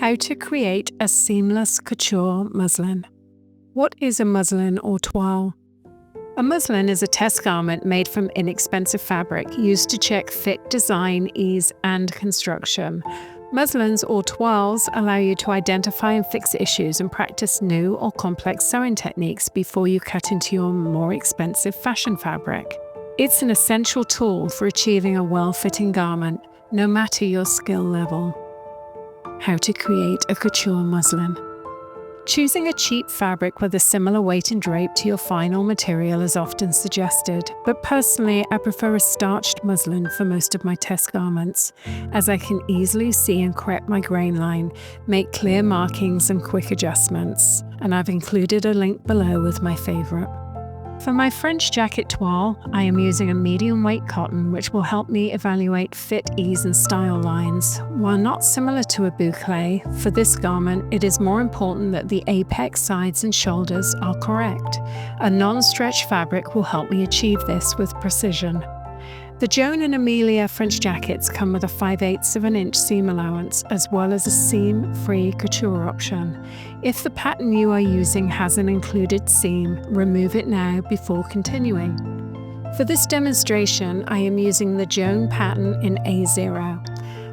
How to create a seamless couture muslin. What is a muslin or toile? A muslin is a test garment made from inexpensive fabric used to check fit, design, ease, and construction. Muslins or toiles allow you to identify and fix issues and practice new or complex sewing techniques before you cut into your more expensive fashion fabric. It's an essential tool for achieving a well-fitting garment, no matter your skill level. How to create a couture muslin. Choosing a cheap fabric with a similar weight and drape to your final material is often suggested, but personally I prefer a starched muslin for most of my test garments, as I can easily see and correct my grain line, make clear markings and quick adjustments, and I've included a link below with my favourite. For my French jacket toile, I am using a medium weight cotton which will help me evaluate fit, ease and style lines. While not similar to a boucle, for this garment it is more important that the apex, sides and shoulders are correct. A non-stretch fabric will help me achieve this with precision. The Joan and Amelia French Jackets come with a 5/8 of an inch seam allowance as well as a seam-free couture option. If the pattern you are using has an included seam, remove it now before continuing. For this demonstration, I am using the Joan pattern in A0.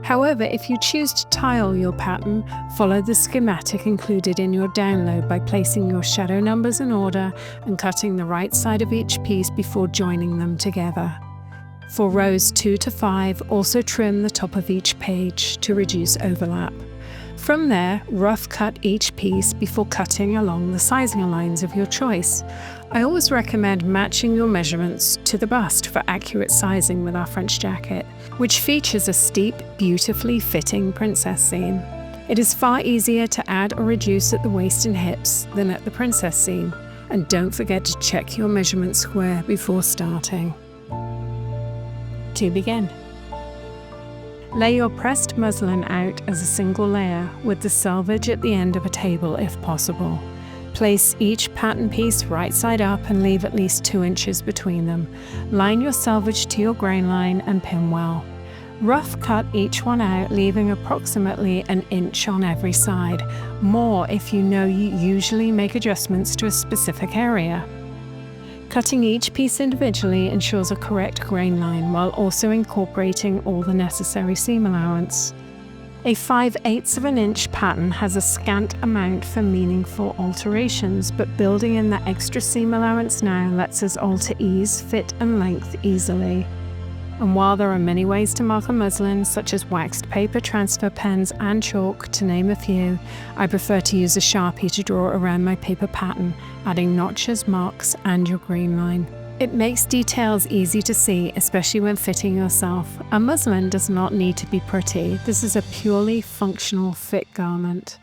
However, if you choose to tile your pattern, follow the schematic included in your download by placing your shadow numbers in order and cutting the right side of each piece before joining them together. For rows 2 to 5, also trim the top of each page to reduce overlap. From there, rough cut each piece before cutting along the sizing lines of your choice. I always recommend matching your measurements to the bust for accurate sizing with our French jacket, which features a steep, beautifully fitting princess seam. It is far easier to add or reduce at the waist and hips than at the princess seam, and don't forget to check your measurement square before starting. To begin, lay your pressed muslin out as a single layer with the selvage at the end of a table if possible. Place each pattern piece right side up and leave at least 2 inches between them. Line your selvage to your grain line and pin well. Rough cut each one out, leaving approximately 1 inch on every side, more if you know you usually make adjustments to a specific area. Cutting each piece individually ensures a correct grain line while also incorporating all the necessary seam allowance. A 5/8 of an inch pattern has a scant amount for meaningful alterations, but building in that extra seam allowance now lets us alter ease, fit and length easily. And while there are many ways to mark a muslin, such as waxed paper, transfer pens and chalk, to name a few, I prefer to use a Sharpie to draw around my paper pattern, adding notches, marks and your grain line. It makes details easy to see, especially when fitting yourself. A muslin does not need to be pretty. This is a purely functional fit garment.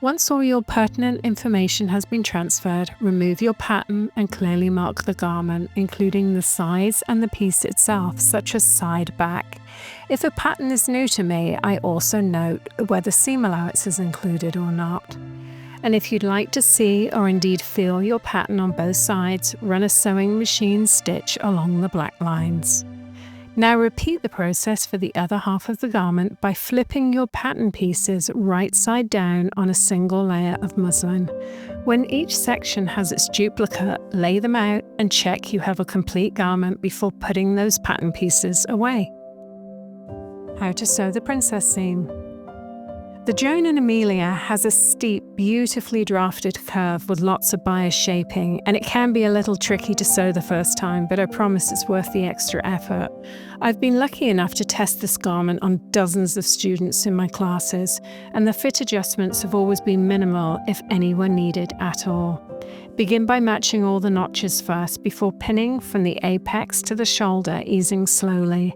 Once all your pertinent information has been transferred, remove your pattern and clearly mark the garment, including the size and the piece itself, such as side, back. If a pattern is new to me, I also note whether seam allowance is included or not. And if you'd like to see or indeed feel your pattern on both sides, run a sewing machine stitch along the black lines. Now repeat the process for the other half of the garment by flipping your pattern pieces right side down on a single layer of muslin. When each section has its duplicate, lay them out and check you have a complete garment before putting those pattern pieces away. How to sew the princess seam. The Joan and Amelia has a steep, beautifully drafted curve with lots of bias shaping, and it can be a little tricky to sew the first time, but I promise it's worth the extra effort. I've been lucky enough to test this garment on dozens of students in my classes, and the fit adjustments have always been minimal, if any were needed at all. Begin by matching all the notches first before pinning from the apex to the shoulder, easing slowly.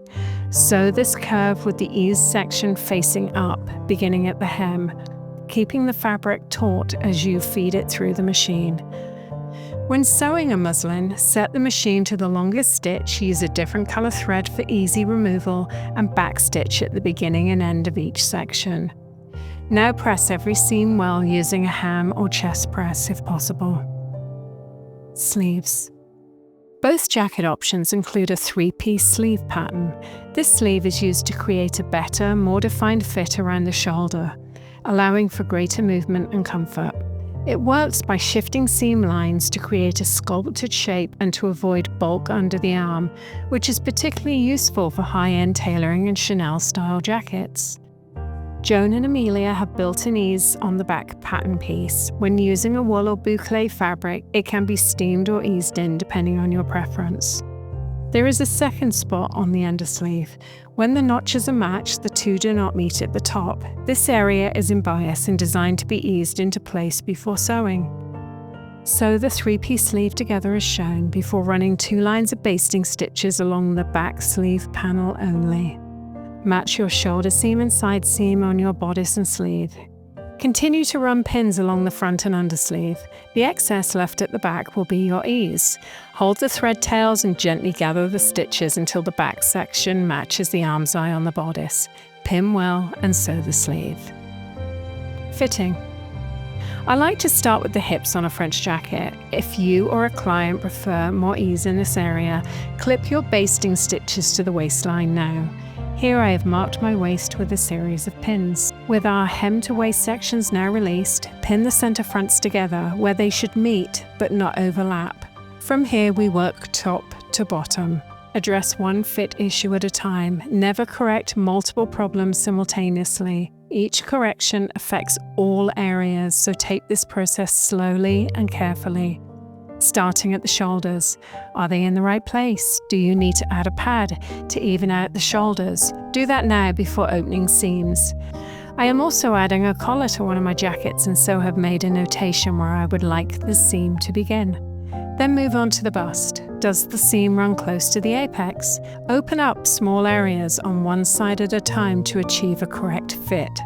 Sew this curve with the ease section facing up, beginning at the hem, keeping the fabric taut as you feed it through the machine. When sewing a muslin, set the machine to the longest stitch, use a different color thread for easy removal, and backstitch at the beginning and end of each section. Now press every seam well using a ham or chest press if possible. Sleeves. Both jacket options include a 3-piece sleeve pattern. This sleeve is used to create a better, more defined fit around the shoulder. allowing for greater movement and comfort. It works by shifting seam lines to create a sculpted shape and to avoid bulk under the arm, which is particularly useful for high-end tailoring and Chanel-style jackets. Joan and Amelia have built-in ease on the back pattern piece. When using a wool or boucle fabric, it can be steamed or eased in depending on your preference. There is a second spot on the undersleeve. When the notches are matched, the two do not meet at the top. This area is in bias and designed to be eased into place before sewing. Sew the three-piece sleeve together as shown before running 2 lines of basting stitches along the back sleeve panel only. Match your shoulder seam and side seam on your bodice and sleeve. Continue to run pins along the front and undersleeve. The excess left at the back will be your ease. Hold the thread tails and gently gather the stitches until the back section matches the arm's eye on the bodice. Pin well and sew the sleeve. Fitting. I like to start with the hips on a French jacket. If you or a client prefer more ease in this area, clip your basting stitches to the waistline now. Here I have marked my waist with a series of pins. With our hem to waist sections now released, pin the center fronts together where they should meet but not overlap. From here we work top to bottom. Address one fit issue at a time. Never correct multiple problems simultaneously. Each correction affects all areas, so take this process slowly and carefully. Starting at the shoulders. Are they in the right place? Do you need to add a pad to even out the shoulders? Do that now before opening seams. I am also adding a collar to one of my jackets and so have made a notation where I would like the seam to begin. Then move on to the bust. Does the seam run close to the apex? Open up small areas on one side at a time to achieve a correct fit.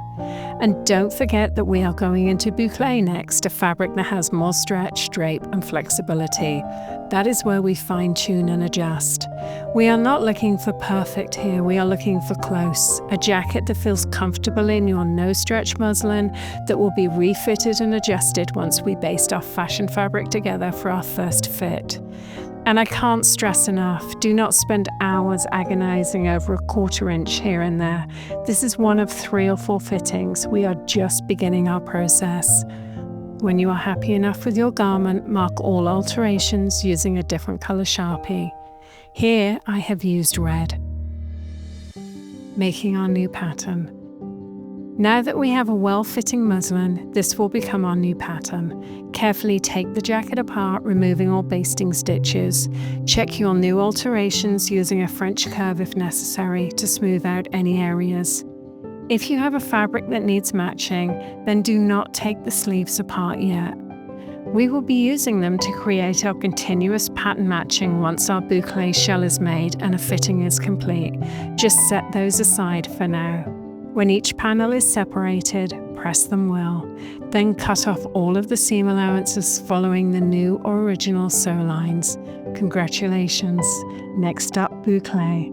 And don't forget that we are going into boucle next, a fabric that has more stretch, drape, and flexibility. That is where we fine-tune and adjust. We are not looking for perfect here, we are looking for close. A jacket that feels comfortable in your no-stretch muslin that will be refitted and adjusted once we baste our fashion fabric together for our first fit. And I can't stress enough, do not spend hours agonizing over a 1/4 inch here and there. This is one of 3 or 4 fittings. We are just beginning our process. When you are happy enough with your garment, mark all alterations using a different color Sharpie. Here I have used red. Making our new pattern. Now that we have a well-fitting muslin, this will become our new pattern. Carefully take the jacket apart, removing all basting stitches. Check your new alterations using a French curve if necessary to smooth out any areas. If you have a fabric that needs matching, then do not take the sleeves apart yet. We will be using them to create our continuous pattern matching once our boucle shell is made and a fitting is complete. Just set those aside for now. When each panel is separated, press them well. Then cut off all of the seam allowances following the new or original sew lines. Congratulations! Next up, boucle.